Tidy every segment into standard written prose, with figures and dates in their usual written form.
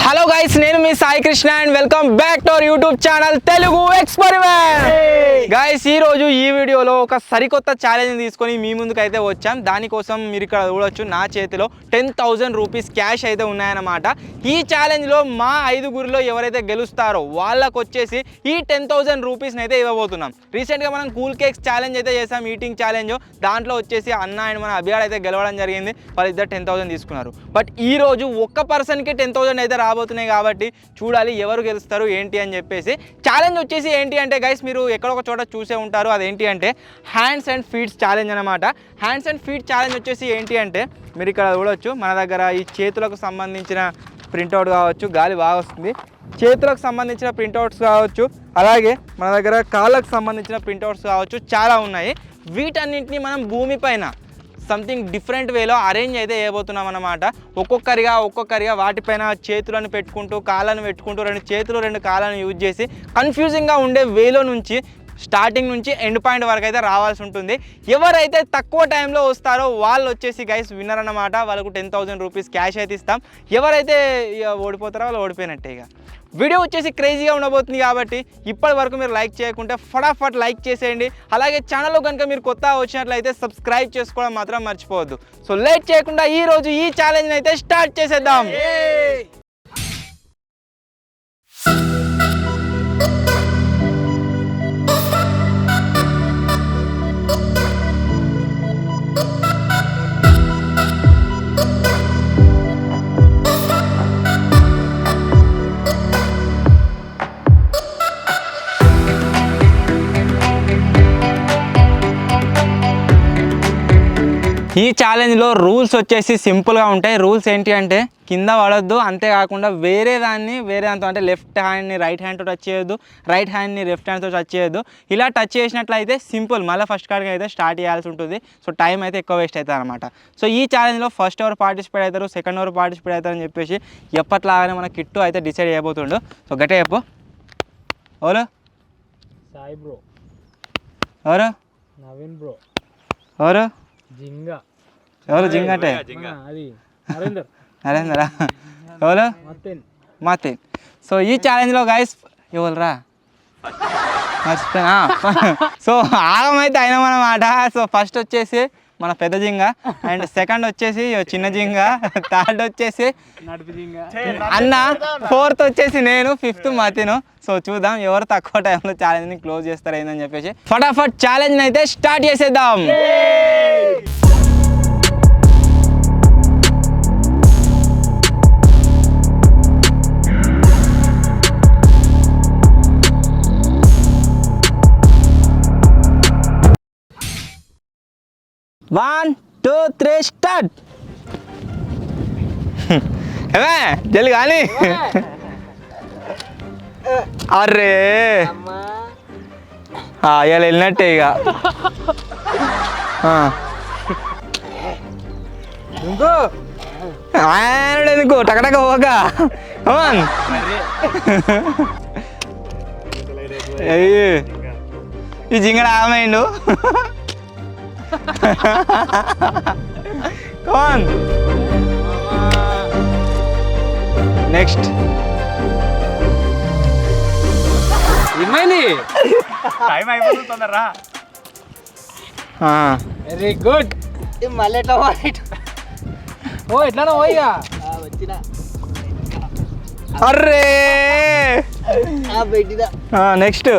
Hello guys, నేను మీ Sai Krishna and welcome back to our YouTube channel Telugu experiment. Guys, ఈ రోజు ఈ వీడియోలో ఒక సరికొత్త ఛాలెంజ్ తీసుకొని మీ ముందుకు అయితే వచ్చాం. దానికోసం మీరు ఇక్కడ చూడొచ్చు, నా చేతిలో 10,000 రూపీస్ క్యాష్ అయితే ఉన్నాయన్నమాట. ఈ ఛాలెంజ్లో మా 5గురిలో ఎవరైతే గెలుస్తారో వాళ్ళకు వచ్చేసి ఈ 10,000 రూపీస్ని అయితే ఇవ్వబోతున్నాం. రీసెంట్గా మనం కూల్ కేక్స్ ఛాలెంజ్ అయితే చేసాం, ఈటింగ్ ఛాలెంజ్. దాంట్లో వచ్చేసి అన్న అండ్ మన అభియాడ్ అయితే గెలవడం జరిగింది. వాళ్ళిద్దరు 10,000 తీసుకున్నారు. బట్ ఈ రోజు ఒక్క పర్సన్కి 10,000 అయితే రాబోతున్నాయి కాబట్టి చూడాలి ఎవరు గెలుస్తారు ఏంటి అని చెప్పేసి. ఛాలెంజ్ వచ్చేసి ఏంటి అంటే గైస్, మీరు ఎక్కడొక చోట చూసే ఉంటారు. అదేంటి అంటే హ్యాండ్స్ అండ్ ఫీట్స్ ఛాలెంజ్ అనమాట. హ్యాండ్స్ అండ్ ఫీట్ ఛాలెంజ్ వచ్చేసి ఏంటి అంటే మీరు ఇక్కడ చూడవచ్చు, మన దగ్గర ఈ చేతులకు సంబంధించిన ప్రింట్అవుట్ కావచ్చు, గాలి బాగా వస్తుంది, చేతులకు సంబంధించిన ప్రింట్అవుట్స్ కావచ్చు, అలాగే మన దగ్గర కాళ్ళకు సంబంధించిన ప్రింట్అవుట్స్ కావచ్చు, చాలా ఉన్నాయి. వీటన్నింటినీ మనం భూమిపైన సంథింగ్ డిఫరెంట్ వేలో అరేంజ్ అయితే చేయబోతున్నాం అన్నమాట. ఒక్కొక్కరిగా వాటిపైన చేతులను పెట్టుకుంటూ కాళ్ళను పెట్టుకుంటూ రెండు చేతులు రెండు కాళ్ళను యూజ్ చేసి కన్ఫ్యూజింగ్గా ఉండే వేలో నుంచి స్టార్టింగ్ నుంచి ఎండ్ పాయింట్ వరకు అయితే రావాల్సి ఉంటుంది. ఎవరైతే తక్కువ టైంలో వస్తారో వాళ్ళు వచ్చేసి గైస్ విన్నర్ అన్నమాట. వాళ్ళకు 10,000 రూపీస్ క్యాష్ అయితే ఇస్తాం. ఎవరైతే ఓడిపోతారో వాళ్ళు ఓడిపోయినట్టే. ఇక వీడియో వచ్చేసి క్రేజీగా ఉండబోతుంది కాబట్టి ఇప్పటి వరకు మీరు లైక్ చేయకుంటే ఫటాఫట్ లైక్ చేసేయండి. అలాగే ఛానల్లో కనుక మీరు కొత్తగా వచ్చినట్లయితే సబ్స్క్రైబ్ చేసుకోవడం మాత్రం మర్చిపోవద్దు. సో లేట్ చేయకుండా ఈ రోజు ఈ ఛాలెంజ్ అయితే స్టార్ట్ చేసేద్దాం. ఈ ఛాలెంజ్లో రూల్స్ వచ్చేసి సింపుల్గా ఉంటాయి. రూల్స్ ఏంటి అంటే కింద పడొద్దు, అంతేకాకుండా వేరే దాంతో అంటే లెఫ్ట్ హ్యాండ్ని రైట్ హ్యాండ్తో టచ్ చేయొద్దు, రైట్ హ్యాండ్ని లెఫ్ట్ హ్యాండ్తో టచ్ చేయొద్దు. ఇలా టచ్ చేసినట్లయితే సింపుల్ మళ్ళీ ఫస్ట్ కాడికి అయితే స్టార్ట్ చేయాల్సి ఉంటుంది. సో టైం అయితే ఎక్కువ వేస్ట్ అవుతుంది అనమాట. సో ఈ ఛాలెంజ్లో ఫస్ట్ ఎవరు పార్టిసిపేట్ అవుతారు, సెకండ్ ఎవరు పార్టిసిపేట్ అవుతారని చెప్పేసి ఎప్పట్లాగానే మన కిట్టు అయితే డిసైడ్ చేయబోతుండు. సో గట్టే చెప్పు. ఎవరు? సాయి బ్రో. ఎవరు? నవీన్ బ్రో. ఎవరు? జింగా. ఎవరు జింగా అంటే? అది నరేందర్. నరేందరా? ఎవరు? మతిన్. సో ఈ ఛాలెంజ్లో గైస్ ఎవరురా మర్చిపోయినా. సో ఆగమైతే అయినామన్నమాట. సో ఫస్ట్ వచ్చేసి మన పెద్ద జింగ, అండ్ సెకండ్ వచ్చేసి చిన్న జింగ, థర్డ్ వచ్చేసి అన్న, ఫోర్త్ వచ్చేసి నేను, ఫిఫ్త్ మతిను. సో చూద్దాం ఎవరు తక్కువ టైంలో ఛాలెంజ్ని క్లోజ్ చేస్తారు ఏందని చెప్పేసి ఫటాఫట్ ఛాలెంజ్ని అయితే స్టార్ట్ చేసేద్దాం. One, two, three, start. ఏమే జల్లి కానీ. అరే ఇలా వెళ్ళినట్టే ఇక. ఆయన ఎందుకు టకటక పోక. ఈ జింగడ ఆమెయిండు. Come on. Next. ఏమైంది? టైం అయిపోతుంది తొందరరా. Very good. మళ్ళీ ఎట్లా ఓ ఎట్లానో పోయిగా వచ్చిన. Array next.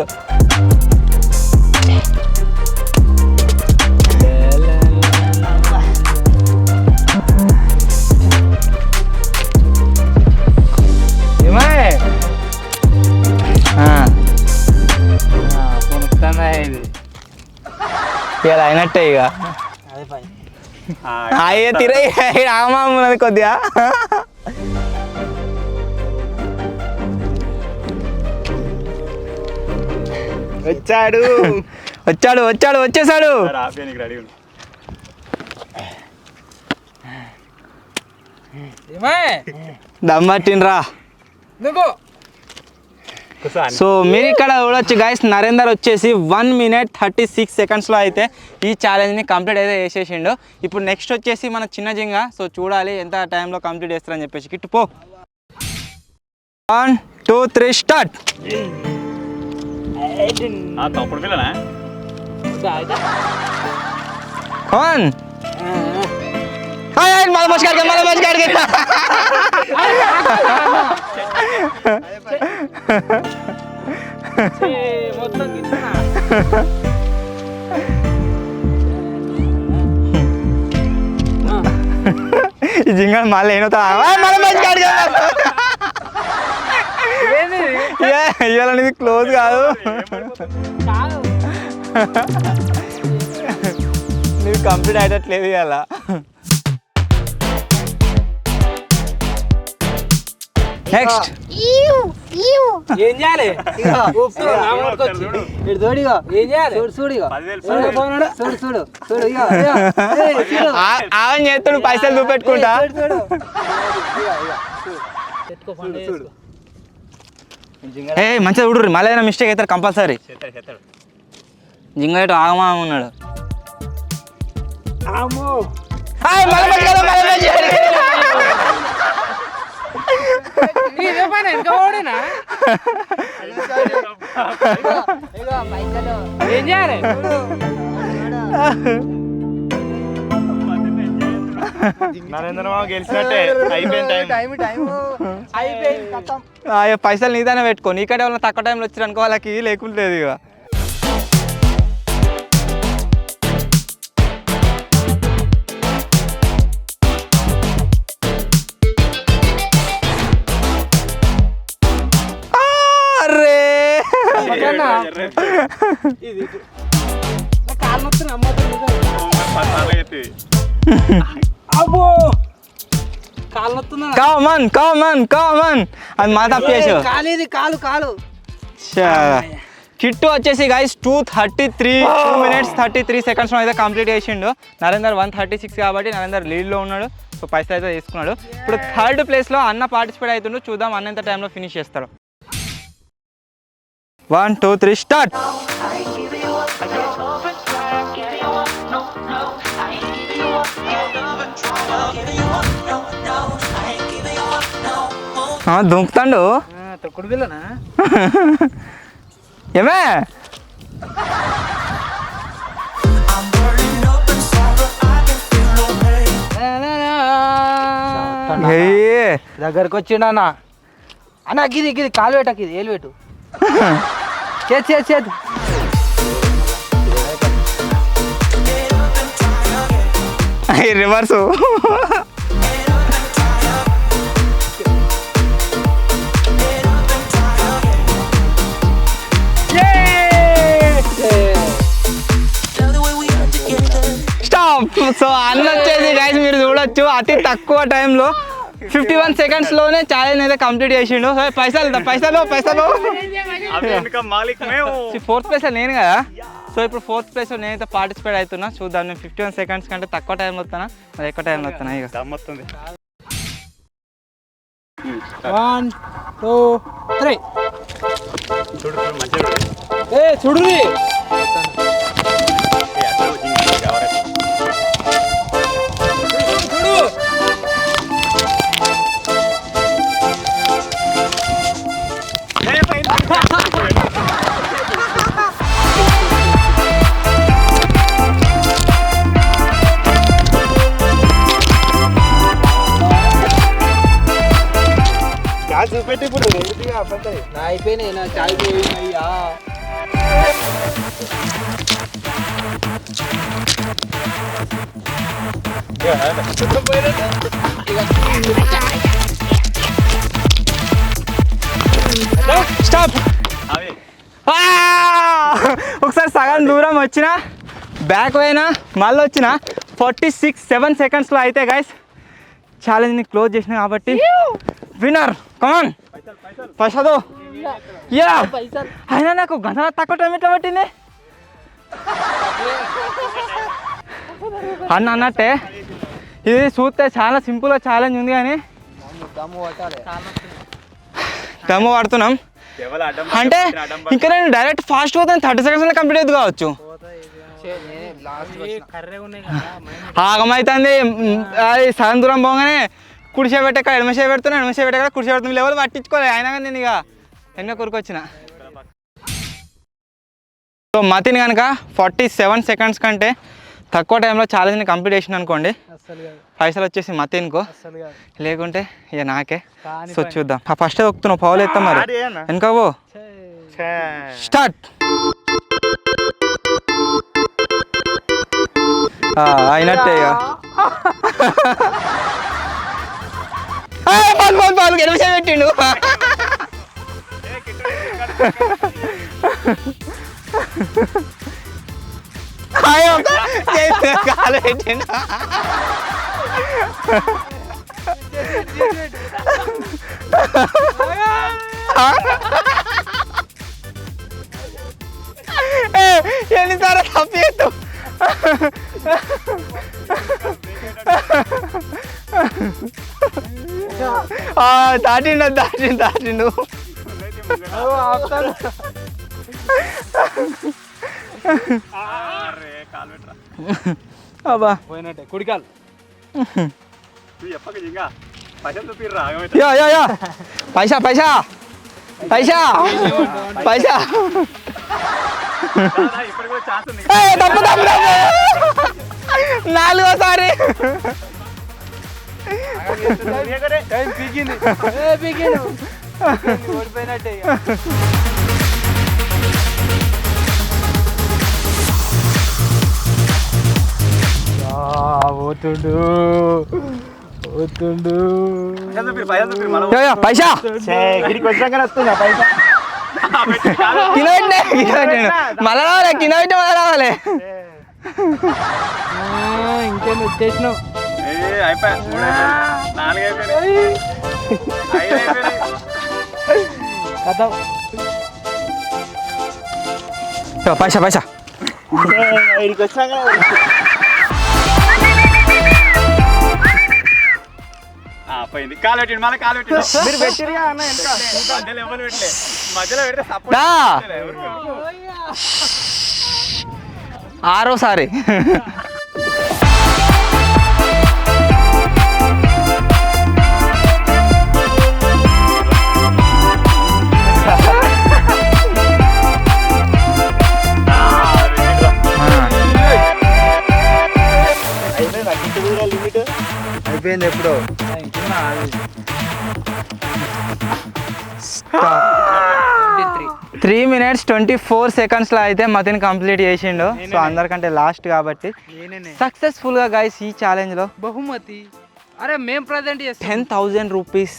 ఇలా అయినట్టే ఇక. అయ్యే తిరగి ఆమామున్నది కొద్దిగా. వచ్చేసాడు. దమ్మట్టినరా. సో మీరు ఇక్కడ చూడొచ్చు గైస్, నరేందర్ వచ్చేసి 1 minute 36 secondsలో అయితే ఈ ఛాలెంజ్ని కంప్లీట్ అయితే చేసేసిండు. ఇప్పుడు నెక్స్ట్ వచ్చేసి మన చిన్న జింగ. సో చూడాలి ఎంత టైంలో కంప్లీట్ చేస్తారని చెప్పేసి. కిట్టు పో. 1 2 3 స్టార్ట్. తప్పుడు పిల్లనా కమాన్ మళ్ళీ మంచి కాడికి మొత్తం ఈ జింగల్ మళ్ళీ ఏనవుతా మళ్ళీ మంచి కాడికి ఇవాళ నీది క్లోజ్ కాదు, నీది కంప్లీట్ అయ్యట్లేదు ఇవాళ. నెక్స్ట్ ఏం చేయాలి? ఆమె చేస్తాడు పైసలు చూపెట్టుకుంటా. ఏ మంచిగా చూడు, మళ్ళీ ఏదైనా మిస్టేక్ అవుతారు కంపల్సరీ. జింగ ఆగమా ఉన్నాడు. ఏం చేయాలి? గెలిచినట్టే పైసలు నీదానే పెట్టుకో, నీకంటే వాళ్ళ తక్కువ టైంలో వచ్చారు అనుకో, వాళ్ళకి లేకుంటలేదు ఇక. అది మా తప్పు చేసావు. కిట్టు వచ్చేసి గైస్ 2:33 2:33 అయితే కంప్లీట్ చేసిండు. నరేందర్ 1:36 కాబట్టి నరేందర్ లీడ్లో ఉన్నాడు. సో పైసలు అయితే తీసుకున్నాడు. ఇప్పుడు థర్డ్ ప్లేస్లో అన్న పార్టిసిపేట్ అవుతుండు. చూద్దాం అన్న ఎంత టైంలో ఫినిష్ చేస్తాడు. 1 2 3 స్టార్ట్. దుంకుతాడు తొక్కుడు పిల్లనా ఏమే దగ్గరకు వచ్చిండు అన్న. అన్న గిది గిది కాలు పెట్ట, గిది ఏలు పెట్టు, చేతి చేతి రివర్సు. స్టాప్. సో అన్న వచ్చేసి గైస్ మీరు చూడొచ్చు అతి తక్కువ టైంలో 51 సెకండ్స్లోనే ఛాలెంజ్ అయితే కంప్లీట్ చేసిండు. సో పైసలు ఫోర్త్ ప్లేస్లో నేను కదా. సో ఇప్పుడు ఫోర్త్ ప్లేస్లో నేనైతే పార్టిసిపేట్ అవుతున్నా. చూద్దాం నేను 51 సెకండ్స్ కంటే తక్కువ టైంలో వస్తానా మరి ఎక్కువ టైంలో వస్తానా. ఇక 1 2 3 చూడు చూపెట్టి ఇప్పుడు అయిపోయినాయి నా చాయ్ పోయినాయ్యా. స్టాప్. ఒకసారి సగం దూరం వచ్చిన బ్యాక్ పోయినా మళ్ళీ వచ్చిన 47 సెకండ్స్లో అయితే గైస్ ఛాలెంజ్ని క్లోజ్ చేసిన కాబట్టి విన్నర్. కమాన్ పైసలు యా. అయినా నాకు గంట తక్కువ టైం ఎట్లా పట్టింది అన్నట్టే. ఇది చూస్తే చాలా సింపుల్గా ఛాలెంజ్ ఉంది కానీ దమ్ము పడుతున్నాం అంటే ఇంకా నేను డైరెక్ట్ ఫాస్ట్ పోతాను 30 సెకండ్స్లో కంప్లీట్ అవుతుంది కావచ్చు. ఆగమవుతుంది అది సగం దూరం పోగానే కుడిసే పెట్టాక ఎడమసే పెడుతున్నా ఎడమసే పెట్టాక కుడిసే పెడుతున్నా లెవెల్ పట్టించుకోలేదు అయినా కానీ నేను ఇక వెనక కొరికొచ్చిన. సో మతిన్ కనుక 47 సెకండ్స్ కంటే తక్కువ టైంలో ఛాలెంజ్ని కంప్లీట్ చేసిన అనుకోండి పైసలు వచ్చేసి మతిన్కు, లేకుంటే ఇక నాకే. సో చూద్దాం. ఫస్ట్ దొక్కుతున్నావు పౌలు ఎత్తాం మరి వెనక పో. స్టార్ట్. అయినట్టే ఇక పాలు ఎనిమిషం పెట్టిండు. కాలు పెట్టిండు. ఎన్నిసార్లు తప్పేస్తూ దాటిండు దాటిండు దాటిండు. అబ్బా పోయినట్టే కుడికాలు. యో యో యో పైసా పైసా పైసా పైసా. తప్పు తప్పు తప్పు. నాలుగోసారి ఓడిపోయినట్టే. పోతుండు పోతుండు. పైసా కిలో పెట్టినా కిలో పెట్టాను మళ్ళా రావాలి కిలో పెట్టి మళ్ళా రావాలి. ఇంకేం వచ్చేసినావు. కథ పైసా పైసా. పోయింది. కాలు పెట్టిండు మళ్ళీ కాలు పెట్టిండు. మీరు పెట్టిరుగా అన్న వెనక మధ్యలో ఎవరు పెట్టలే. మధ్యలో పెడితే సపోర్ట్ ఆరోసారి. అయిపోయింది ఎప్పుడో. 3 minutes 24 seconds లో అయితే మతిని కంప్లీట్ చేసిండు. సో అందరికంటే లాస్ట్ కాబట్టి సక్సెస్ఫుల్ గా గైస్ ఈ ఛాలెంజ్ లో బహుమతి అరే మేము ప్రజెంట్ చేస్తాం 10,000 రూపీస్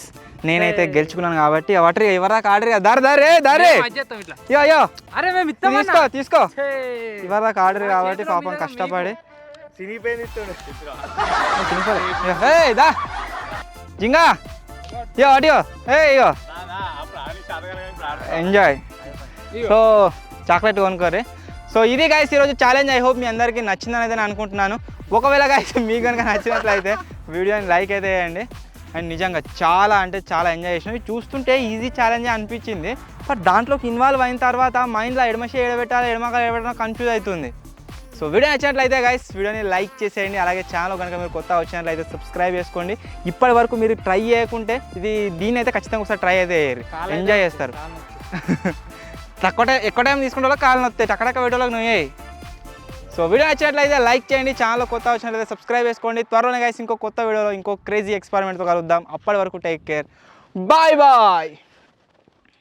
నేనైతే గెలుచుకున్నాను కాబట్టి వాటర్ ఎవరాక ఆర్డర్ దారి దారే దారే యో యో అరే మేము ఇస్తాం తీసుకో తీసుకో ఎవరాక ఆర్డర్ కాబట్టి పాపం కష్టపడి దా జింగా యో అడియో ఏయో ఎంజాయ్. సో చాక్లెట్ కొనుక్కోరి. సో ఇది గైస్ ఈరోజు ఛాలెంజ్. ఐ హోప్ మీ అందరికీ నచ్చిందని అయితే నేను అనుకుంటున్నాను. ఒకవేళ గైస్ మీకు కనుక నచ్చినట్లయితే వీడియోని లైక్ అయితే వేయండి. అండ్ నిజంగా చాలా అంటే చాలా ఎంజాయ్ చేసినాం. చూస్తుంటే ఈజీ ఛాలెంజే అనిపించింది, బట్ దాంట్లోకి ఇన్వాల్వ్ అయిన తర్వాత మైండ్లో ఎడమషే ఎడబెట్టాలి ఎడమకాలు ఎడబెట్టాలి కన్ఫ్యూజ్ అవుతుంది. సో వీడియో నచ్చినట్లయితే గైస్ వీడియోని లైక్ చేసేయండి. అలాగే ఛానల్ కనుక మీరు కొత్త వచ్చినట్లయితే సబ్స్క్రైబ్ చేసుకోండి. ఇప్పటి వరకు మీరు ట్రై చేయకుంటే దీన్ని అయితే ఖచ్చితంగా ఒకసారి ట్రై అయితే ఎంజాయ్ చేస్తారు. ఎక్కువ టైం తీసుకుంటే కాళ్ళు నొస్తాయి టక్కడక్క వీడియోలోకి నువ్వే. సో వీడియో నచ్చినట్లయితే లైక్ చేయండి. ఛానల్ కొత్త వచ్చినట్లయితే సబ్స్క్రైబ్ చేసుకోండి. త్వరలోనే గైస్ ఇంకో కొత్త వీడియోలో ఇంకో క్రేజీ ఎక్స్పెరిమెంట్తో కలుద్దాం. అప్పటి వరకు టేక్ కేర్. Bye bye.